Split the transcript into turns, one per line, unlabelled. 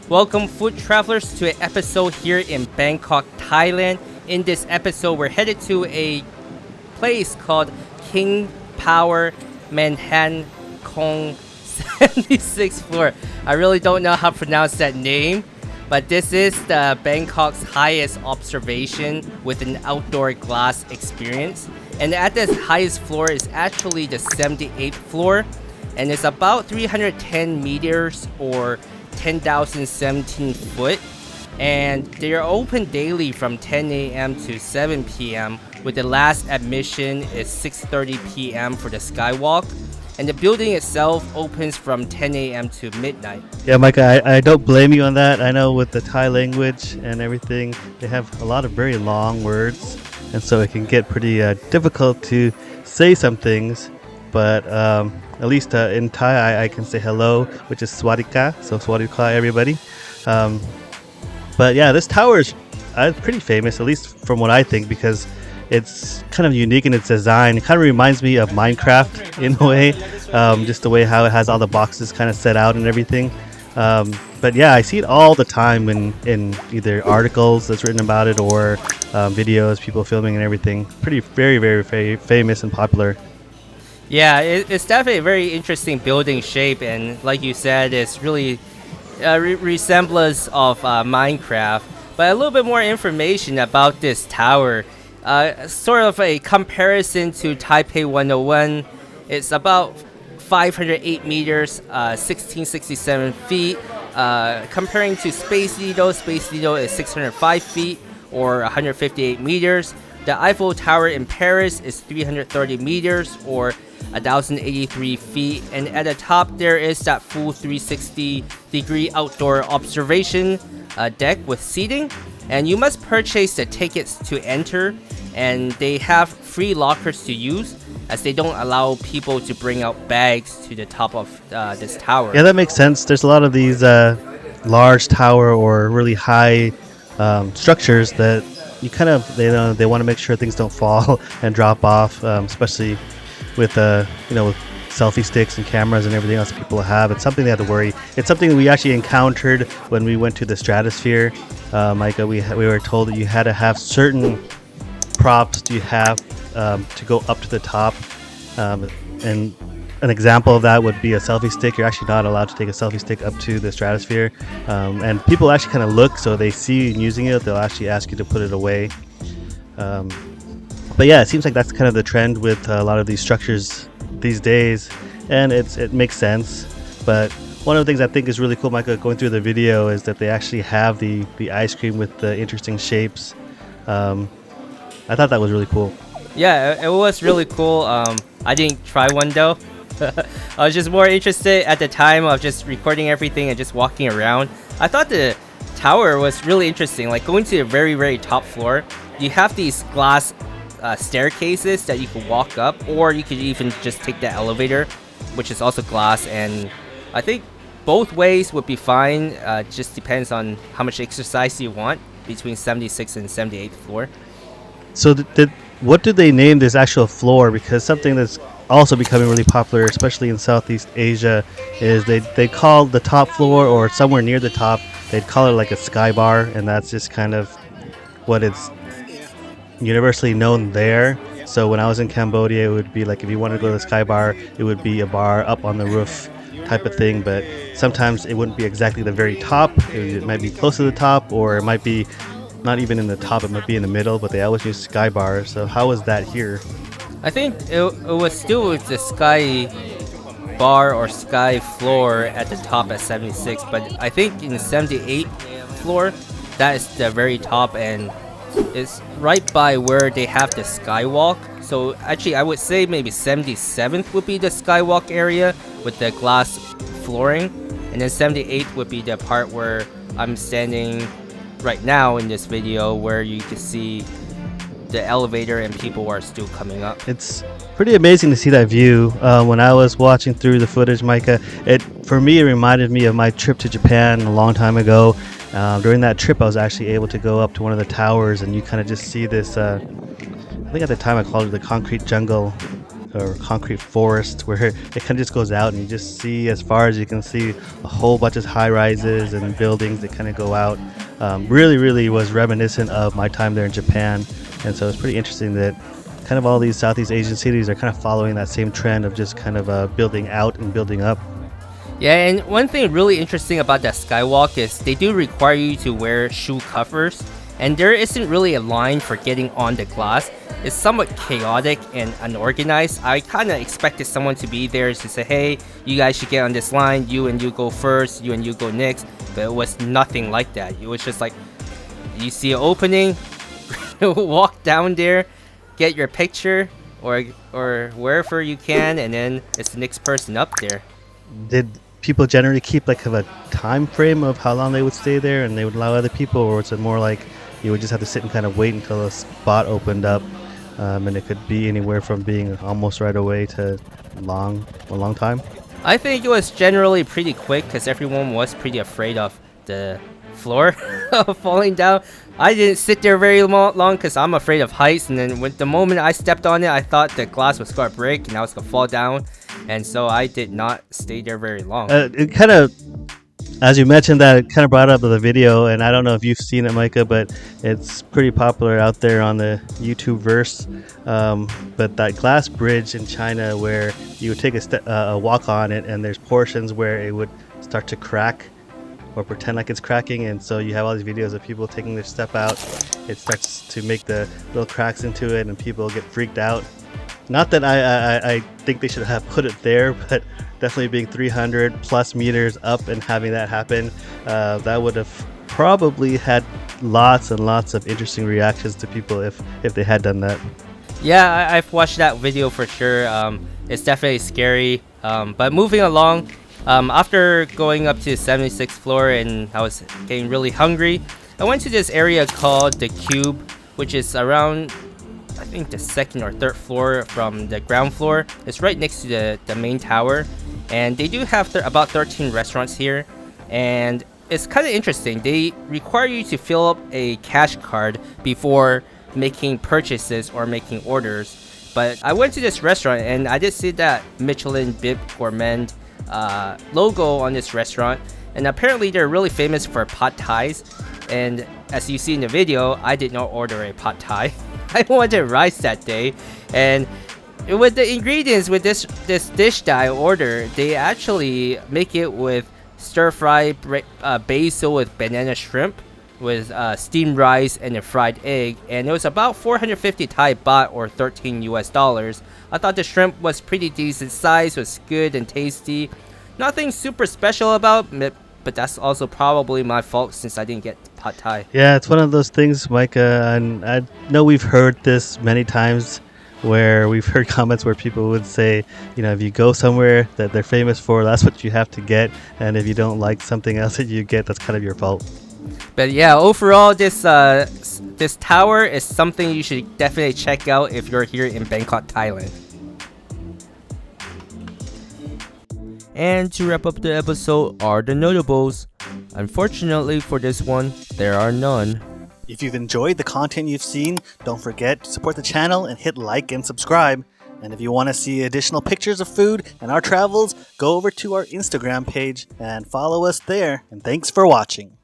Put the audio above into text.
Welcome, food travelers, to an episode here in Bangkok, Thailand. In this episode, we're headed to a place called King Power Mahanakhon 76th floor. I really don't know how to pronounce that name, but this is the Bangkok's highest observation with an outdoor glass experience. And at this highest floor is actually the 78th floor, and it's about 310 meters or 10,017 foot. And they are open daily from 10 a.m. to 7 p.m. with the last admission is 6:30 p.m. for the skywalk. And the building itself opens from 10 a.m. to midnight.
Yeah, Micah, I don't blame you on that. I know with the Thai language and everything, they have a lot of very long words, and so it can get pretty difficult to say some things. But at least in Thai, I can say hello, which is swadika. So swadika, everybody. But yeah, this tower is pretty famous, at least from what I think, because it's kind of unique in its design. It kind of reminds me of Minecraft in a way, just the way how it has all the boxes kind of set out and everything. But yeah, I see it all the time in either articles that's written about it or videos, people filming and everything. Pretty, very, very famous and popular.
Yeah, it's definitely a very interesting building shape, and like you said, it's really resemblance of Minecraft. But a little bit more information about this tower. Sort of a comparison to Taipei 101. It's about 508 meters, 1667 feet. Comparing to Space Needle is 605 feet or 158 meters. The Eiffel Tower in Paris is 330 meters or 1,083 feet. And at the top there is that full 360-degree outdoor observation deck with seating. And you must purchase the tickets to enter, and they have free lockers to use as they don't allow people to bring out bags to the top of this tower.
Yeah, that makes sense. There's a lot of these large tower or really high structures that you kind of they want to make sure things don't fall and drop off, especially with with selfie sticks and cameras and everything else people have. It's something they have to worry. It's something that we actually encountered when we went to the stratosphere. Micah, we were told that you had to have certain props you have to go up to the top, and an example of that would be a selfie stick. You're actually not allowed to take a selfie stick up to the stratosphere, and people actually kind of look, so they see you using it, they'll actually ask you to put it away. But yeah, it seems like that's kind of the trend with a lot of these structures these days, and it makes sense. But one of the things I think is really cool, Micah, going through the video, is that they actually have the ice cream with the interesting shapes. I thought that was really cool.
Yeah, it was really cool. I didn't try one though. I was just more interested at the time of just recording everything and just walking around. I thought the tower was really interesting. Like going to the very, very top floor, you have these glass staircases that you can walk up, or you could even just take the elevator, which is also glass. And I think both ways would be fine. Just depends on how much exercise you want between 76th and 78th floor.
So what did they name this actual floor? Because something that's also becoming really popular, especially in Southeast Asia, is they call the top floor, or somewhere near the top, they'd call it like a sky bar, and that's just kind of what it's universally known there. So when I was in Cambodia, it would be like if you wanted to go to the sky bar, it would be a bar up on the roof type of thing. But sometimes it wouldn't be exactly the very top. It might be close to the top, or it might be not even in the top, it might be in the middle, but they always use sky bars. So how was that here?
I think it was still with the sky bar or sky floor at the top at 76, but I think in the 78th floor, that is the very top, and it's right by where they have the skywalk. So actually I would say maybe 77th would be the skywalk area with the glass flooring, and then 78th would be the part where I'm standing right now in this video, where you can see the elevator and people are still coming up.
It's pretty amazing to see that view. When I was watching through the footage, Micah, for me it reminded me of my trip to Japan a long time ago. During that trip, I was actually able to go up to one of the towers, and you kind of just see this. I think at the time I called it the concrete jungle or concrete forest where it kind of just goes out and you just see as far as you can see a whole bunch of high rises and buildings that kind of go out. Really was reminiscent of my time there in Japan, and so it's pretty interesting that kind of all these Southeast Asian cities are kind of following that same trend of just kind of building out and building up.
Yeah, and one thing really interesting about that skywalk is they do require you to wear shoe covers, and there isn't really a line for getting on the glass. It's somewhat chaotic and unorganized. I kind of expected someone to be there to say, hey, you guys should get on this line, you and you go first, you and you go next, but it was nothing like that. It was just like, you see an opening, walk down there, get your picture, or wherever you can, and then it's the next person up there.
Did people generally keep like a time frame of how long they would stay there and they would allow other people, or was it more like you would just have to sit and kind of wait until a spot opened up, and it could be anywhere from being almost right away to a long time?
I think it was generally pretty quick because everyone was pretty afraid of the floor falling down. I didn't sit there very long because I'm afraid of heights, and then the moment I stepped on it, I thought the glass was going to break and I was going to fall down, and so I did not stay there very long.
It kind of, as you mentioned, that it kind of brought up the video, and I don't know if you've seen it, Micah, but it's pretty popular out there on the YouTube verse. But that glass bridge in China where you would take a walk on it, and there's portions where it would start to crack or pretend like it's cracking, and so you have all these videos of people taking their step out. It starts to make the little cracks into it, and people get freaked out. Not that I think they should have put it there, but definitely being 300 plus meters up and having that happen, that would have probably had lots and lots of interesting reactions to people if they had done that.
Yeah, I've watched that video for sure. It's definitely scary. But moving along, after going up to the 76th floor and I was getting really hungry, I went to this area called the Cube, which is around, I think, the second or third floor from the ground floor. It's right next to the main tower, and they do have about 13 restaurants here, and it's kind of interesting. They require you to fill up a cash card before making purchases or making orders. But I went to this restaurant and I did see that Michelin Bib Gourmand logo on this restaurant, and apparently they're really famous for pad thais. And as you see in the video, I did not order a pad thai. I wanted rice that day, and with the ingredients with this dish that I ordered, they actually make it with stir-fry basil with banana shrimp, with steamed rice and a fried egg, and it was about 450 Thai baht or $13 US. I thought the shrimp was pretty decent size, was good and tasty. Nothing super special about it, but that's also probably my fault since I didn't get pad thai.
Yeah, it's one of those things, Micah, and I know we've heard this many times where we've heard comments where people would say, you know, if you go somewhere that they're famous for, that's what you have to get, and if you don't like something else that you get, that's kind of your fault.
But yeah, overall, this tower is something you should definitely check out if you're here in Bangkok, Thailand. And to wrap up the episode are the notables. Unfortunately for this one, there are none.
If you've enjoyed the content you've seen, don't forget to support the channel and hit like and subscribe. And if you want to see additional pictures of food and our travels, go over to our Instagram page and follow us there. And thanks for watching.